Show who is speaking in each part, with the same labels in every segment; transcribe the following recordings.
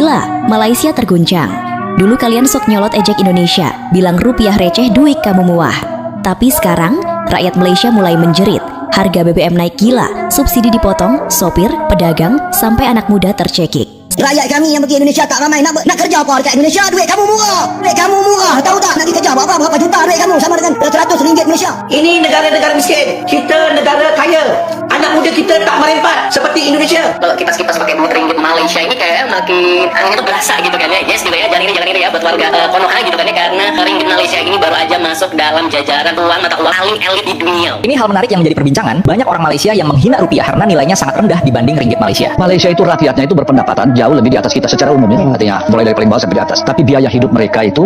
Speaker 1: Gila, Malaysia terguncang. Dulu kalian sok nyolot ejek Indonesia, bilang rupiah receh, duit kamu muah. Tapi sekarang, rakyat Malaysia mulai menjerit. Harga BBM naik gila, subsidi dipotong, sopir, pedagang, sampai anak muda tercekik.
Speaker 2: Rakyat kami yang pergi Indonesia tak ramai nak kerja apa dekat Indonesia. Duit kamu murah, tahu tak? Nak pergi kerja berapa juta duit kamu sama dengan RM100 Malaysia.
Speaker 3: Ini negara-negara miskin, kita negara kaya. Anak muda kita tak merempat seperti Indonesia.
Speaker 4: Kalau kipas-kipas pakai duit ringgit Malaysia ini kayak makin anginnya tuh berasa gitu kan ya. Yes gitu ya, jalan ini ya buat warga Konoha gitu kan ya. Karena ringgit Malaysia ini baru aja masuk dalam jajaran uang mata uang paling elit di dunia.
Speaker 5: Ini hal menarik yang menjadi perbincangan. Banyak orang Malaysia yang menghina rupiah karena nilainya sangat rendah dibanding ringgit Malaysia.
Speaker 6: Malaysia itu rakyatnya itu berpendapatan jauh lebih di atas kita secara umum ya, artinya mulai dari paling bawah sampai di atas. Tapi biaya hidup mereka itu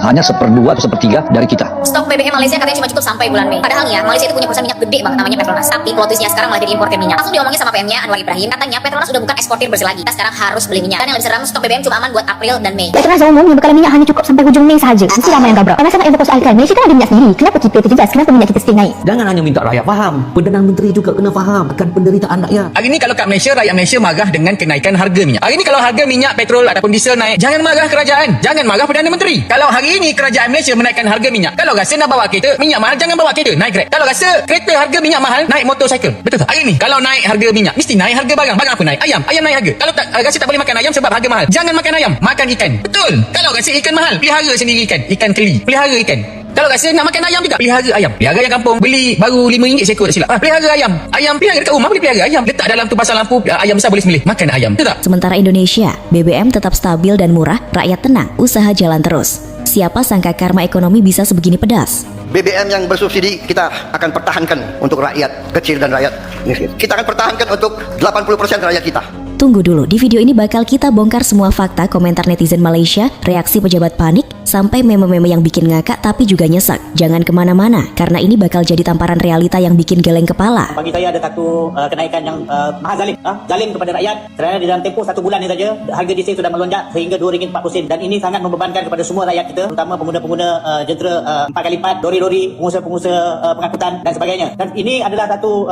Speaker 6: hanya 1/2 atau 1/3 dari kita.
Speaker 7: Stok BBM Malaysia katanya cuma cukup sampai bulan Mei. Padahal ya, Malaysia itu punya perusahaan minyak gede banget namanya Petronas. Tapi plot twistnya sekarang malah jadi importir minyak. Langsung diomongin sama PM-nya Anwar Ibrahim, katanya Petronas udah bukan eksportir bersih lagi. Kita sekarang harus beli minyak. Dan yang lebih seram, stok BBM cuma aman buat April dan Mei.
Speaker 8: Petronas umumnya bekalan minyak hanya cukup sampai hujung Mei sahaja. Mesti ramai yang gabrak. Karena sangat yang persoalkan. Malaysia kan ada minyak sendiri. Kenapa kita terjejas? Kenapa minyak kita still naik?
Speaker 9: Jangan hanya minta rakyat faham. Perdana Menteri juga kena faham akan penderitaan rakyat.
Speaker 10: Hari ini kalau kat Malaysia, rakyat Malaysia marah dengan kenaikan harga minyak. Hari ini kalau harga minyak petrol ataupun diesel naik, jangan marah kerajaan, jangan marah Perdana Menteri. Kalau hari ini kerajaan Malaysia menaikkan harga minyak, kalau rasa nak bawa kereta minyak mahal, jangan bawa kereta, naik Grab. Kalau rasa kereta harga minyak mahal, naik motorcycle. Betul tak? Hari ini kalau naik harga minyak, mesti naik harga barang. Barang apa naik? Ayam naik harga. Kalau tak rasa tak boleh makan ayam sebab harga mahal, jangan makan ayam, makan ikan. Betul. Kalau rasa ikan mahal, pelihara sendiri ikan keli, pelihara ikan. Kalau rasa nak makan ayam juga, pelihara ayam. Pelihara ayam kampung, beli baru RM5 seekor tak silap. Pelihara ayam. Ayam pelihara dekat rumah, boleh pelihara ayam. Letak dalam tu pasang lampu, ayam besar boleh sembelih. Makan ayam. Betul tak?
Speaker 1: Sementara Indonesia, BBM tetap stabil dan murah, rakyat tenang, usaha jalan terus. Siapa sangka karma ekonomi bisa sebegini pedas?
Speaker 2: BBM yang bersubsidi kita akan pertahankan untuk rakyat kecil dan rakyat miskin. Kita akan pertahankan untuk 80% rakyat kita.
Speaker 1: Tunggu dulu, di video ini bakal kita bongkar semua fakta, komentar netizen Malaysia, reaksi pejabat panik, sampai meme-meme yang bikin ngakak tapi juga nyesek. Jangan kemana-mana, karena ini bakal jadi tamparan realita yang bikin geleng kepala.
Speaker 3: Bagi saya ada satu kenaikan yang mahal zalim. Zalim kepada rakyat. Kerana di dalam tempoh 1 bulan ini saja, harga diesel sudah melonjak sehingga RM2.40. Dan ini sangat membebankan kepada semua rakyat kita, terutama pengguna-pengguna jentera 4 kali 4, lori-lori, pengusaha-pengusaha pengangkutan dan sebagainya. Dan ini adalah satu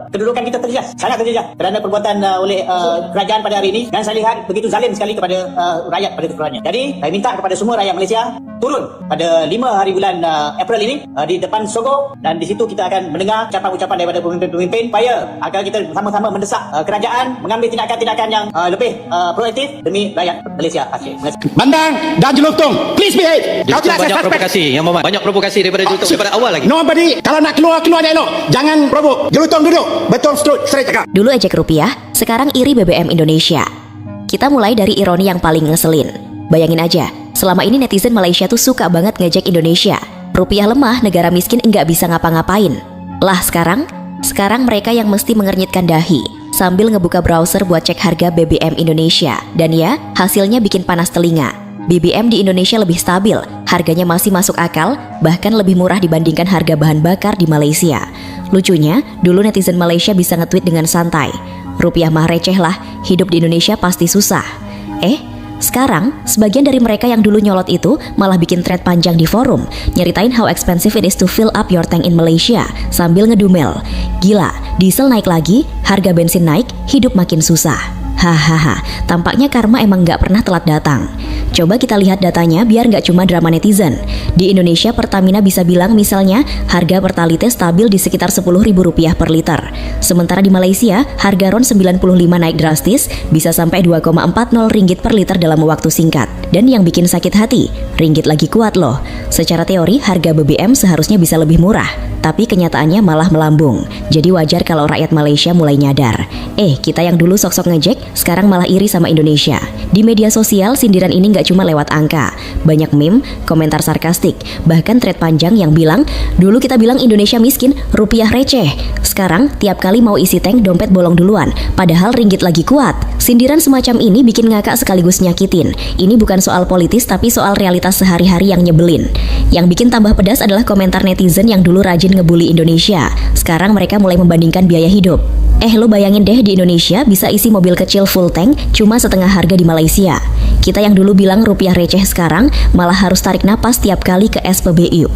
Speaker 3: kedudukan kita terjejas, sangat terjejas kerana perbuatan oleh kerajaan pada hari ini, dan saya lihat begitu zalim sekali kepada rakyat pada keseluruhannya. Jadi saya minta kepada semua rakyat Malaysia turun pada 5 hari bulan April ini di depan Sogo, dan di situ kita akan mendengar ucapan-ucapan daripada pemimpin-pemimpin supaya agar kita sama-sama mendesak kerajaan mengambil tindakan-tindakan yang lebih proaktif demi rakyat Malaysia.
Speaker 11: Bandang dan Jelutong, please behave.
Speaker 12: Banyak provokasi yang Muhammad. Banyak provokasi daripada Jelutong daripada awal lagi.
Speaker 11: Nobody, kalau nak keluar elok. Jangan provok. Jelutong duduk. Betul, straight cakap.
Speaker 1: Dulu ejek rupiah, sekarang iri BBM Indonesia. Kita mulai dari ironi yang paling ngeselin. Bayangin aja, selama ini netizen Malaysia tuh suka banget ngejek Indonesia. Rupiah lemah, negara miskin enggak bisa ngapa-ngapain. Lah sekarang mereka yang mesti mengernyitkan dahi sambil ngebuka browser buat cek harga BBM Indonesia. Dan ya, hasilnya bikin panas telinga. BBM di Indonesia lebih stabil, harganya masih masuk akal, bahkan lebih murah dibandingkan harga bahan bakar di Malaysia. Lucunya, dulu netizen Malaysia bisa nge-tweet dengan santai, rupiah mah receh lah, hidup di Indonesia pasti susah. Sekarang, sebagian dari mereka yang dulu nyolot itu malah bikin thread panjang di forum, nyeritain how expensive it is to fill up your tank in Malaysia, sambil ngedumel. Gila, diesel naik lagi, harga bensin naik, hidup makin susah. Hahaha, tampaknya karma emang gak pernah telat datang. Coba kita lihat datanya biar gak cuma drama netizen. Di Indonesia, Pertamina bisa bilang misalnya harga Pertalite stabil di sekitar Rp10.000 per liter. Sementara di Malaysia, harga RON 95 naik drastis, bisa sampai Rp2,40 per liter dalam waktu singkat. Dan yang bikin sakit hati, ringgit lagi kuat loh. Secara teori, harga BBM seharusnya bisa lebih murah, tapi kenyataannya malah melambung. Jadi wajar kalau rakyat Malaysia mulai nyadar. Kita yang dulu sok-sok ngejek, sekarang malah iri sama Indonesia. Di media sosial, sindiran ini gak cuma lewat angka. Banyak meme, komentar sarkastik, bahkan thread panjang yang bilang, dulu kita bilang Indonesia miskin, rupiah receh. Sekarang, tiap kali mau isi tank, dompet bolong duluan, padahal ringgit lagi kuat. Sindiran semacam ini bikin ngakak sekaligus nyakitin. Ini bukan soal politis, tapi soal realitas sehari-hari yang nyebelin. Yang bikin tambah pedas adalah komentar netizen yang dulu rajin ngebully Indonesia. Sekarang mereka mulai membandingkan biaya hidup. Lo bayangin deh, di Indonesia bisa isi mobil kecil full tank cuma setengah harga di Malaysia. Kita yang dulu bilang rupiah receh sekarang malah harus tarik napas tiap kali ke SPBU.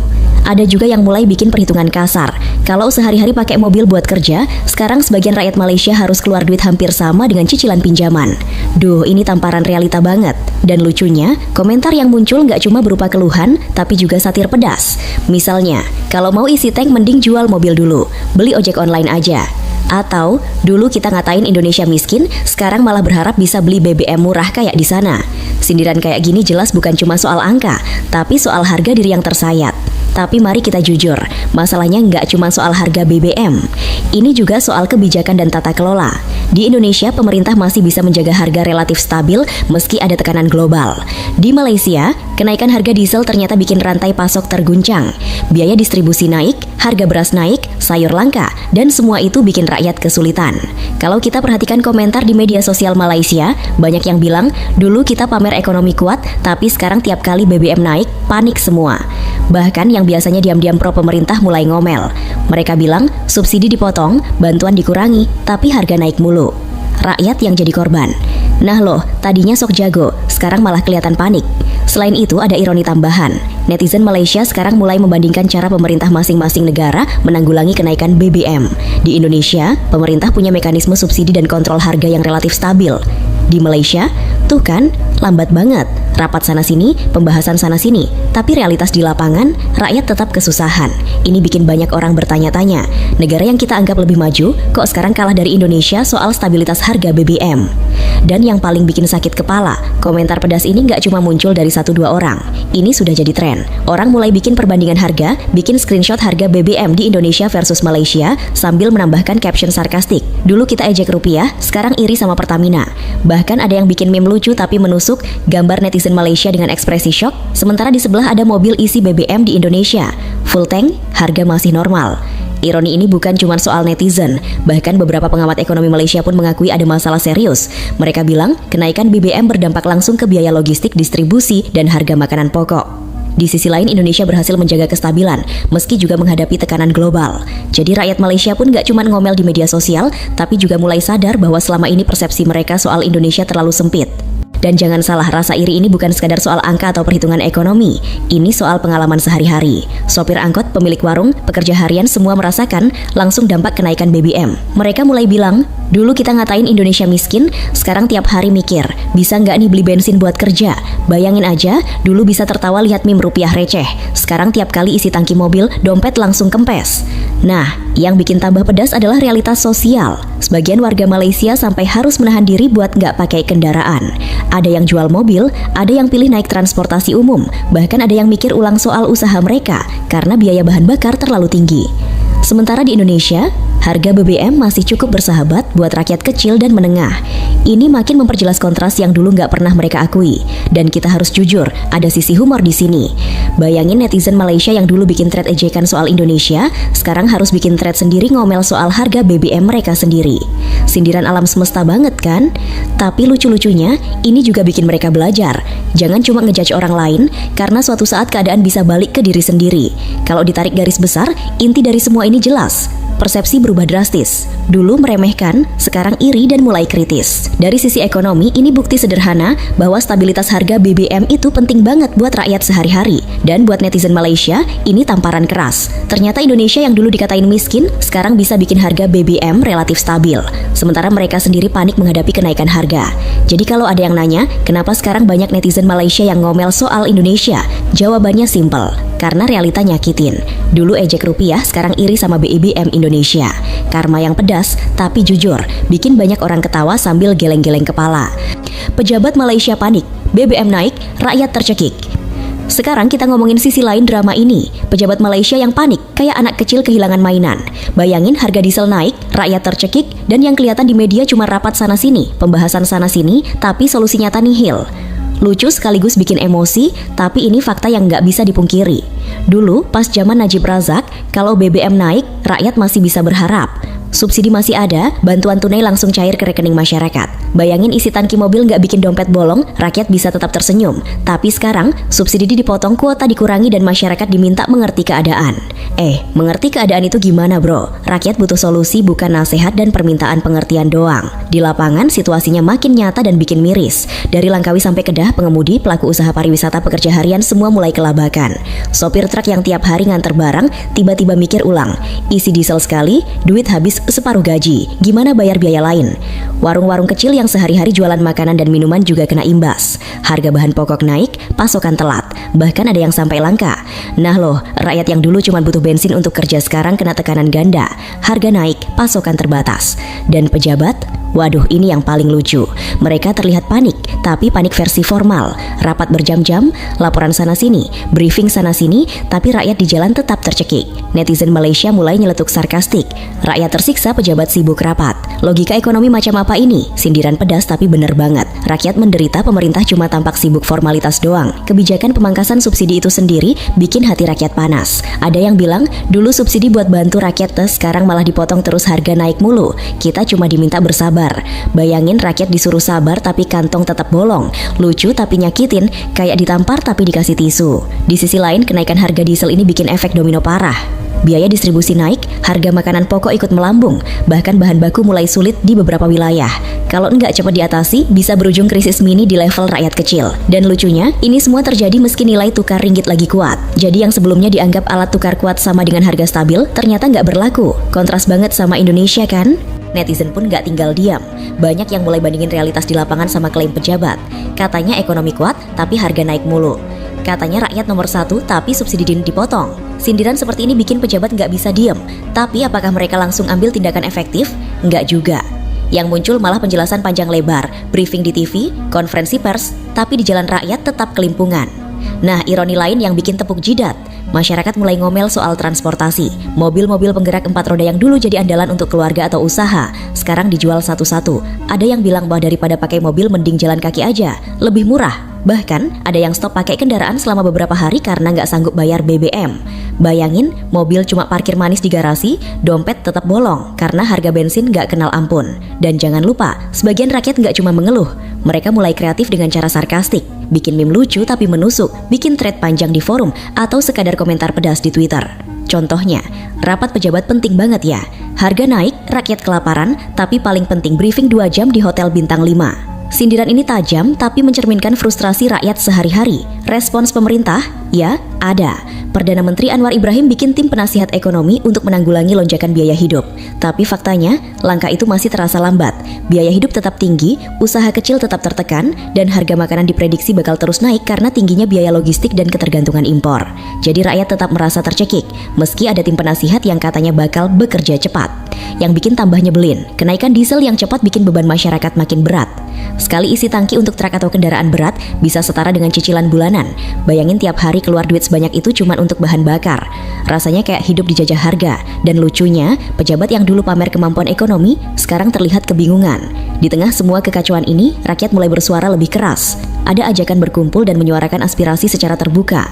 Speaker 1: Ada juga yang mulai bikin perhitungan kasar. Kalau sehari-hari pakai mobil buat kerja, sekarang sebagian rakyat Malaysia harus keluar duit hampir sama dengan cicilan pinjaman. Duh, ini tamparan realita banget. Dan lucunya, komentar yang muncul nggak cuma berupa keluhan, tapi juga satir pedas. Misalnya, kalau mau isi tank mending jual mobil dulu, beli ojek online aja. Atau, dulu kita ngatain Indonesia miskin, sekarang malah berharap bisa beli BBM murah kayak di sana. Sindiran kayak gini jelas bukan cuma soal angka, tapi soal harga diri yang tersayat. Tapi mari kita jujur, masalahnya nggak cuma soal harga BBM. Ini juga soal kebijakan dan tata kelola. Di Indonesia, pemerintah masih bisa menjaga harga relatif stabil meski ada tekanan global. Di Malaysia, kenaikan harga diesel ternyata bikin rantai pasok terguncang. Biaya distribusi naik, harga beras naik, sayur langka, dan semua itu bikin rakyat kesulitan. Kalau kita perhatikan komentar di media sosial Malaysia, banyak yang bilang, dulu kita pamer ekonomi kuat, tapi sekarang tiap kali BBM naik, panik semua. Bahkan yang biasanya diam-diam pro pemerintah mulai ngomel. Mereka bilang, subsidi dipotong, bantuan dikurangi, tapi harga naik mulu. Rakyat yang jadi korban. Nah loh, tadinya sok jago, sekarang malah kelihatan panik. Selain itu ada ironi tambahan. Netizen Malaysia sekarang mulai membandingkan cara pemerintah masing-masing negara menanggulangi kenaikan BBM. Di Indonesia, pemerintah punya mekanisme subsidi dan kontrol harga yang relatif stabil. Di Malaysia, tuh kan, lambat banget. Rapat sana-sini, pembahasan sana-sini. Tapi realitas di lapangan, rakyat tetap kesusahan. Ini bikin banyak orang bertanya-tanya, negara yang kita anggap lebih maju, kok sekarang kalah dari Indonesia soal stabilitas harga BBM? Dan yang paling bikin sakit kepala, komentar pedas ini nggak cuma muncul dari 1-2 orang. Ini sudah jadi tren. Orang mulai bikin perbandingan harga, bikin screenshot harga BBM di Indonesia versus Malaysia, sambil menambahkan caption sarkastik. Dulu kita ejek rupiah, sekarang iri sama Pertamina. Bahkan ada yang bikin meme lucu tapi menusuk gambar netizen Malaysia dengan ekspresi shock, sementara di sebelah ada mobil isi BBM di Indonesia. Full tank, harga masih normal. Ironi ini bukan cuma soal netizen, bahkan beberapa pengamat ekonomi Malaysia pun mengakui ada masalah serius. Mereka bilang, kenaikan BBM berdampak langsung ke biaya logistik, distribusi, dan harga makanan pokok. Di sisi lain, Indonesia berhasil menjaga kestabilan, meski juga menghadapi tekanan global. Jadi rakyat Malaysia pun gak cuma ngomel di media sosial, tapi juga mulai sadar bahwa selama ini persepsi mereka soal Indonesia terlalu sempit. Dan jangan salah, rasa iri ini bukan sekadar soal angka atau perhitungan ekonomi. Ini soal pengalaman sehari-hari. Sopir angkot, pemilik warung, pekerja harian semua merasakan langsung dampak kenaikan BBM. Mereka mulai bilang, dulu kita ngatain Indonesia miskin, sekarang tiap hari mikir, bisa nggak nih beli bensin buat kerja? Bayangin aja, dulu bisa tertawa lihat meme rupiah receh. Sekarang tiap kali isi tangki mobil, dompet langsung kempes. Nah, yang bikin tambah pedas adalah realitas sosial. Sebagian warga Malaysia sampai harus menahan diri buat nggak pakai kendaraan. Ada yang jual mobil, ada yang pilih naik transportasi umum, bahkan ada yang mikir ulang soal usaha mereka karena biaya bahan bakar terlalu tinggi. Sementara di Indonesia, harga BBM masih cukup bersahabat buat rakyat kecil dan menengah. Ini makin memperjelas kontras yang dulu nggak pernah mereka akui. Dan kita harus jujur, ada sisi humor di sini. Bayangin netizen Malaysia yang dulu bikin thread ejekan soal Indonesia, sekarang harus bikin thread sendiri ngomel soal harga BBM mereka sendiri. Sindiran alam semesta banget kan? Tapi lucu-lucunya, ini juga bikin mereka belajar. Jangan cuma ngejudge orang lain, karena suatu saat keadaan bisa balik ke diri sendiri. Kalau ditarik garis besar, inti dari semua ini jelas. Persepsi berubah drastis. Dulu meremehkan, sekarang iri dan mulai kritis. Dari sisi ekonomi, ini bukti sederhana bahwa stabilitas harga BBM itu penting banget buat rakyat sehari-hari. Dan buat netizen Malaysia, ini tamparan keras. Ternyata Indonesia yang dulu dikatain miskin, sekarang bisa bikin harga BBM relatif stabil. Sementara mereka sendiri panik menghadapi kenaikan harga. Jadi kalau ada yang nanya, kenapa sekarang banyak netizen Malaysia yang ngomel soal Indonesia? Jawabannya simpel, karena realita nyakitin. Dulu ejek rupiah, sekarang iri sama BBM Indonesia. Karma yang pedas, tapi jujur, bikin banyak orang ketawa sambil geleng-geleng kepala. Pejabat Malaysia panik, BBM naik, rakyat tercekik. Sekarang kita ngomongin sisi lain drama ini. Pejabat Malaysia yang panik, kayak anak kecil kehilangan mainan. Bayangin harga diesel naik, rakyat tercekik, dan yang kelihatan di media cuma rapat sana-sini, pembahasan sana-sini, tapi solusi nyata nihil. Lucu sekaligus bikin emosi, tapi ini fakta yang nggak bisa dipungkiri. Dulu, pas zaman Najib Razak, kalau BBM naik, rakyat masih bisa berharap. Subsidi masih ada, bantuan tunai langsung cair ke rekening masyarakat. Bayangin isi tangki mobil nggak bikin dompet bolong, rakyat bisa tetap tersenyum. Tapi sekarang, subsidi dipotong, kuota dikurangi, dan masyarakat diminta mengerti keadaan. Mengerti keadaan itu gimana bro? Rakyat butuh solusi, bukan nasihat dan permintaan pengertian doang. Di lapangan, situasinya makin nyata dan bikin miris. Dari Langkawi sampai Kedah, pengemudi, pelaku usaha pariwisata, pekerja harian semua mulai kelabakan. Sopir truk yang tiap hari nganter barang, tiba-tiba mikir ulang. Isi diesel sekali, duit habis separuh gaji. Gimana bayar biaya lain? Warung-warung kecil yang sehari-hari jualan makanan dan minuman juga kena imbas. Harga bahan pokok naik, pasokan telat, bahkan ada yang sampai langka. Nah loh, rakyat yang dulu cuma butuh bensin untuk kerja sekarang kena tekanan ganda. Harga naik, pasokan terbatas. Dan pejabat? Waduh, ini yang paling lucu. Mereka terlihat panik, tapi panik versi formal. Rapat berjam-jam, laporan sana-sini, briefing sana-sini, tapi rakyat di jalan tetap tercekik. Netizen Malaysia mulai nyeletuk sarkastik. Rakyat tersiksa, pejabat sibuk rapat. Logika ekonomi macam apa ini? Sindiran pedas tapi bener banget. Rakyat menderita, pemerintah cuma tampak sibuk formalitas doang. Kebijakan pemangkasan subsidi itu sendiri bikin hati rakyat panas. Ada yang bilang, dulu subsidi buat bantu rakyat, sekarang malah dipotong terus harga naik mulu. Kita cuma diminta bersabar. Bayangin rakyat disuruh sabar tapi kantong tetap bolong. Lucu tapi nyakitin, kayak ditampar tapi dikasih tisu. Di sisi lain, kenaikan harga diesel ini bikin efek domino parah. Biaya distribusi naik, harga makanan pokok ikut melambung, bahkan bahan baku mulai sulit di beberapa wilayah. Kalau nggak cepat diatasi, bisa berujung krisis mini di level rakyat kecil. Dan lucunya, ini semua terjadi meski nilai tukar ringgit lagi kuat. Jadi yang sebelumnya dianggap alat tukar kuat sama dengan harga stabil, ternyata nggak berlaku. Kontras banget sama Indonesia kan? Netizen pun gak tinggal diam. Banyak yang mulai bandingin realitas di lapangan sama klaim pejabat. Katanya ekonomi kuat, tapi harga naik mulu. Katanya rakyat nomor 1, tapi subsidi dipotong. Sindiran seperti ini bikin pejabat gak bisa diem. Tapi apakah mereka langsung ambil tindakan efektif? Enggak juga. Yang muncul malah penjelasan panjang lebar, briefing di TV, konferensi pers, tapi di jalan rakyat tetap kelimpungan. Nah, ironi lain yang bikin tepuk jidat. Masyarakat mulai ngomel soal transportasi. Mobil-mobil penggerak 4 roda yang dulu jadi andalan untuk keluarga atau usaha, sekarang dijual satu-satu. Ada yang bilang bahwa daripada pakai mobil mending jalan kaki aja, lebih murah. Bahkan ada yang stop pakai kendaraan selama beberapa hari karena nggak sanggup bayar BBM. Bayangin, mobil cuma parkir manis di garasi, dompet tetap bolong karena harga bensin nggak kenal ampun. Dan jangan lupa, sebagian rakyat nggak cuma mengeluh, mereka mulai kreatif dengan cara sarkastik, bikin meme lucu tapi menusuk, bikin thread panjang di forum, atau sekadar komentar pedas di Twitter. Contohnya, rapat pejabat penting banget ya. Harga naik, rakyat kelaparan, tapi paling penting briefing 2 jam di Hotel Bintang 5. Sindiran ini tajam tapi mencerminkan frustrasi rakyat sehari-hari. Respons pemerintah? Ya, ada. Perdana Menteri Anwar Ibrahim bikin tim penasihat ekonomi untuk menanggulangi lonjakan biaya hidup. Tapi faktanya, langkah itu masih terasa lambat. Biaya hidup tetap tinggi, usaha kecil tetap tertekan, dan harga makanan diprediksi bakal terus naik karena tingginya biaya logistik dan ketergantungan impor. Jadi rakyat tetap merasa tercekik, meski ada tim penasihat yang katanya bakal bekerja cepat. Yang bikin tambah nyebelin, kenaikan diesel yang cepat bikin beban masyarakat makin berat. Sekali isi tangki untuk truk atau kendaraan berat bisa setara dengan cicilan bulanan. Bayangin tiap hari keluar duit sebanyak itu cuma untuk bahan bakar. Rasanya kayak hidup dijajah harga. Dan lucunya, pejabat yang dulu pamer kemampuan ekonomi sekarang terlihat kebingungan. Di tengah semua kekacauan ini, rakyat mulai bersuara lebih keras. Ada ajakan berkumpul dan menyuarakan aspirasi secara terbuka.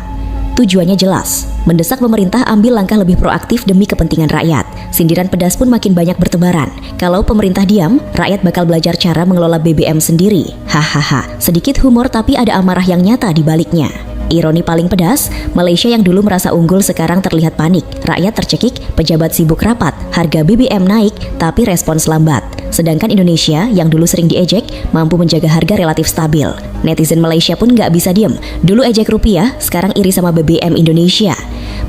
Speaker 1: Tujuannya jelas, mendesak pemerintah ambil langkah lebih proaktif demi kepentingan rakyat. Sindiran pedas pun makin banyak bertebaran. Kalau pemerintah diam, rakyat bakal belajar cara mengelola BBM sendiri. Hahaha, sedikit humor tapi ada amarah yang nyata di baliknya. Ironi paling pedas, Malaysia yang dulu merasa unggul sekarang terlihat panik. Rakyat tercekik, pejabat sibuk rapat, harga BBM naik, tapi respons lambat. Sedangkan Indonesia yang dulu sering diejek, mampu menjaga harga relatif stabil. Netizen Malaysia pun gak bisa diem. Dulu ejek rupiah, sekarang iri sama BBM Indonesia.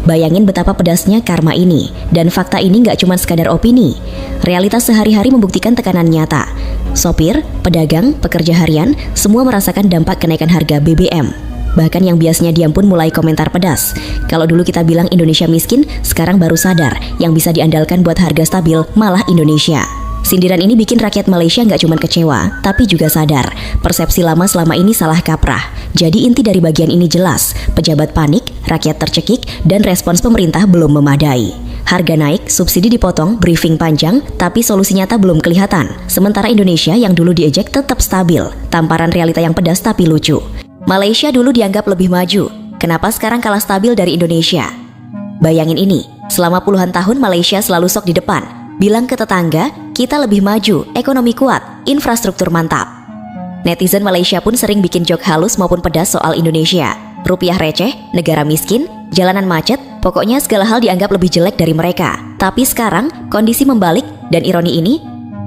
Speaker 1: Bayangin betapa pedasnya karma ini. Dan fakta ini gak cuma sekadar opini. Realitas sehari-hari membuktikan tekanan nyata. Sopir, pedagang, pekerja harian, semua merasakan dampak kenaikan harga BBM. Bahkan yang biasanya diam pun mulai komentar pedas. Kalau dulu kita bilang Indonesia miskin, sekarang baru sadar yang bisa diandalkan buat harga stabil malah Indonesia. Sindiran ini bikin rakyat Malaysia nggak cuma kecewa, tapi juga sadar persepsi lama selama ini salah kaprah. Jadi inti dari bagian ini jelas, pejabat panik, rakyat tercekik, dan respons pemerintah belum memadai. Harga naik, subsidi dipotong, briefing panjang, tapi solusi nyata belum kelihatan. Sementara Indonesia yang dulu diejek tetap stabil, tamparan realita yang pedas tapi lucu. Malaysia dulu dianggap lebih maju, kenapa sekarang kalah stabil dari Indonesia? Bayangin ini, selama puluhan tahun Malaysia selalu sok di depan. Bilang ke tetangga, kita lebih maju, ekonomi kuat, infrastruktur mantap. Netizen Malaysia pun sering bikin joke halus maupun pedas soal Indonesia. Rupiah receh, negara miskin, jalanan macet, pokoknya segala hal dianggap lebih jelek dari mereka. Tapi sekarang, kondisi membalik dan ironi ini,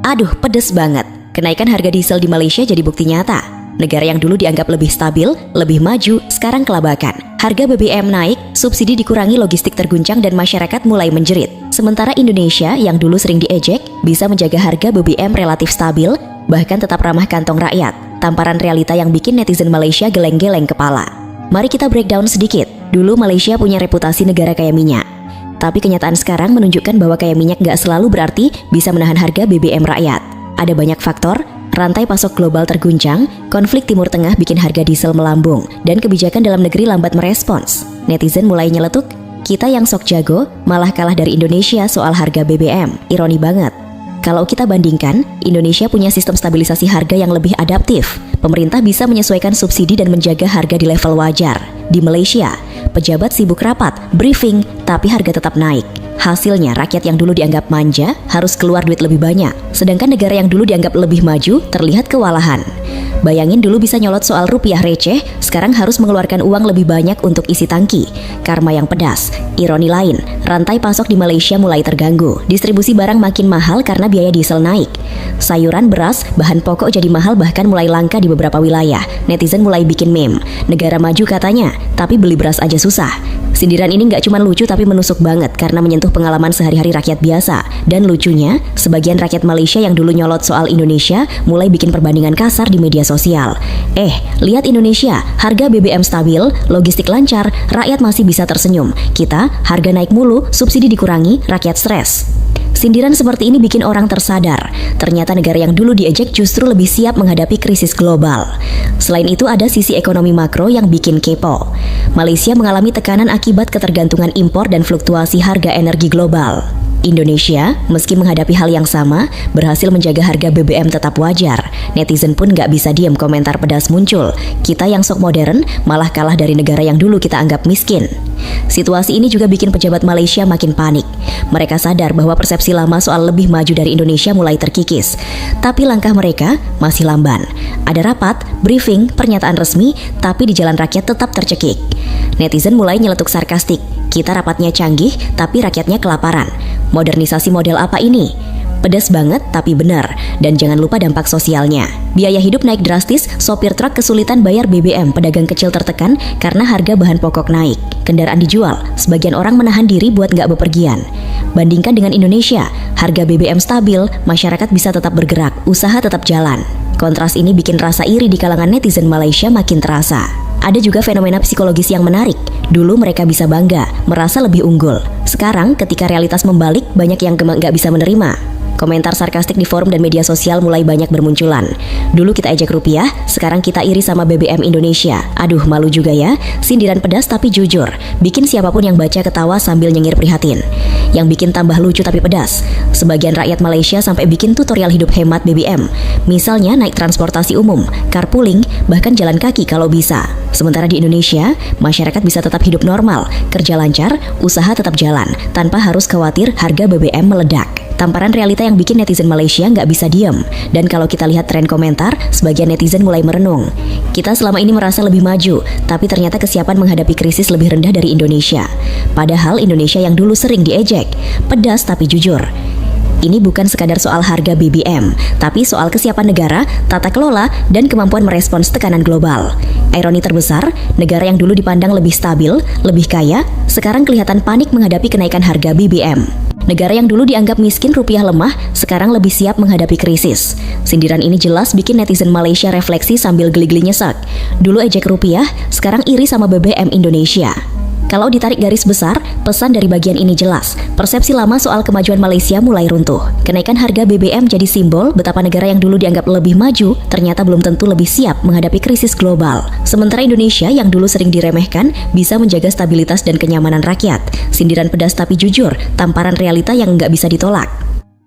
Speaker 1: aduh pedes banget. Kenaikan harga diesel di Malaysia jadi bukti nyata. Negara yang dulu dianggap lebih stabil, lebih maju, sekarang kelabakan. Harga BBM naik, subsidi dikurangi, logistik terguncang dan masyarakat mulai menjerit. Sementara Indonesia yang dulu sering diejek, bisa menjaga harga BBM relatif stabil, bahkan tetap ramah kantong rakyat. Tamparan realita yang bikin netizen Malaysia geleng-geleng kepala. Mari kita breakdown sedikit. Dulu Malaysia punya reputasi negara kaya minyak. Tapi kenyataan sekarang menunjukkan bahwa kaya minyak gak selalu berarti bisa menahan harga BBM rakyat. Ada banyak faktor, rantai pasok global terguncang, konflik Timur Tengah bikin harga diesel melambung, dan kebijakan dalam negeri lambat merespons. Netizen mulai nyeletuk, kita yang sok jago malah kalah dari Indonesia soal harga BBM. Ironi banget. Kalau kita bandingkan, Indonesia punya sistem stabilisasi harga yang lebih adaptif. Pemerintah bisa menyesuaikan subsidi dan menjaga harga di level wajar. Di Malaysia, pejabat sibuk rapat, briefing, tapi harga tetap naik. Hasilnya, rakyat yang dulu dianggap manja harus keluar duit lebih banyak. Sedangkan negara yang dulu dianggap lebih maju terlihat kewalahan. Bayangin dulu bisa nyolot soal rupiah receh, sekarang harus mengeluarkan uang lebih banyak untuk isi tangki. Karma yang pedas. Ironi lain, rantai pasok di Malaysia mulai terganggu. Distribusi barang makin mahal karena biaya diesel naik. Sayuran, beras, bahan pokok jadi mahal bahkan mulai langka di beberapa wilayah. Netizen mulai bikin meme. Negara maju katanya, tapi beli beras aja susah. Sindiran ini nggak cuma lucu tapi menusuk banget karena menyentuh pengalaman sehari-hari rakyat biasa. Dan lucunya, sebagian rakyat Malaysia yang dulu nyolot soal Indonesia mulai bikin perbandingan kasar di media sosial. Lihat Indonesia, harga BBM stabil, logistik lancar, rakyat masih bisa tersenyum. Kita, harga naik mulu, subsidi dikurangi, rakyat stres. Sindiran seperti ini bikin orang tersadar. Ternyata negara yang dulu diejek justru lebih siap menghadapi krisis global. Selain itu ada sisi ekonomi makro yang bikin kepo. Malaysia mengalami tekanan akibat ketergantungan impor dan fluktuasi harga energi global. Indonesia, meski menghadapi hal yang sama, berhasil menjaga harga BBM tetap wajar. Netizen pun gak bisa diam, komentar pedas muncul. Kita yang sok modern malah kalah dari negara yang dulu kita anggap miskin. Situasi ini juga bikin pejabat Malaysia makin panik. Mereka sadar bahwa persepsi lama soal lebih maju dari Indonesia mulai terkikis. Tapi langkah mereka masih lamban. Ada rapat, briefing, pernyataan resmi, tapi di jalan rakyat tetap tercekik. Netizen mulai nyeletuk sarkastik. Kita rapatnya canggih, tapi rakyatnya kelaparan. Modernisasi model apa ini? Pedas banget tapi benar. Dan jangan lupa dampak sosialnya. Biaya hidup naik drastis, sopir truk kesulitan bayar BBM, pedagang kecil tertekan karena harga bahan pokok naik. Kendaraan dijual, sebagian orang menahan diri buat nggak bepergian. Bandingkan dengan Indonesia, harga BBM stabil, masyarakat bisa tetap bergerak, usaha tetap jalan. Kontras ini bikin rasa iri di kalangan netizen Malaysia makin terasa. Ada juga fenomena psikologis yang menarik. Dulu mereka bisa bangga, merasa lebih unggul. Sekarang ketika realitas membalik, banyak yang nggak bisa menerima. Komentar sarkastik di forum dan media sosial mulai banyak bermunculan. Dulu kita ejek rupiah, sekarang kita iri sama BBM Indonesia. Aduh, malu juga ya. Sindiran pedas tapi jujur, bikin siapapun yang baca ketawa sambil nyengir prihatin. Yang bikin tambah lucu tapi pedas, sebagian rakyat Malaysia sampai bikin tutorial hidup hemat BBM. Misalnya naik transportasi umum, carpooling, bahkan jalan kaki kalau bisa. Sementara di Indonesia, masyarakat bisa tetap hidup normal, kerja lancar, usaha tetap jalan, tanpa harus khawatir harga BBM meledak. Tamparan realita yang bikin netizen Malaysia nggak bisa diem. Dan kalau kita lihat tren komentar, sebagian netizen mulai merenung. Kita selama ini merasa lebih maju, tapi ternyata kesiapan menghadapi krisis lebih rendah dari Indonesia. Padahal Indonesia yang dulu sering diejek, pedas tapi jujur. Ini bukan sekadar soal harga BBM, tapi soal kesiapan negara, tata kelola, dan kemampuan merespons tekanan global. Ironi terbesar, negara yang dulu dipandang lebih stabil, lebih kaya, sekarang kelihatan panik menghadapi kenaikan harga BBM. Negara yang dulu dianggap miskin, rupiah lemah, sekarang lebih siap menghadapi krisis. Sindiran ini jelas bikin netizen Malaysia refleksi sambil geli-geli nyesek. Dulu ejek rupiah, sekarang iri sama BBM Indonesia. Kalau ditarik garis besar, pesan dari bagian ini jelas. Persepsi lama soal kemajuan Malaysia mulai runtuh. Kenaikan harga BBM jadi simbol betapa negara yang dulu dianggap lebih maju, ternyata belum tentu lebih siap menghadapi krisis global. Sementara Indonesia yang dulu sering diremehkan, bisa menjaga stabilitas dan kenyamanan rakyat. Sindiran pedas tapi jujur, tamparan realita yang nggak bisa ditolak.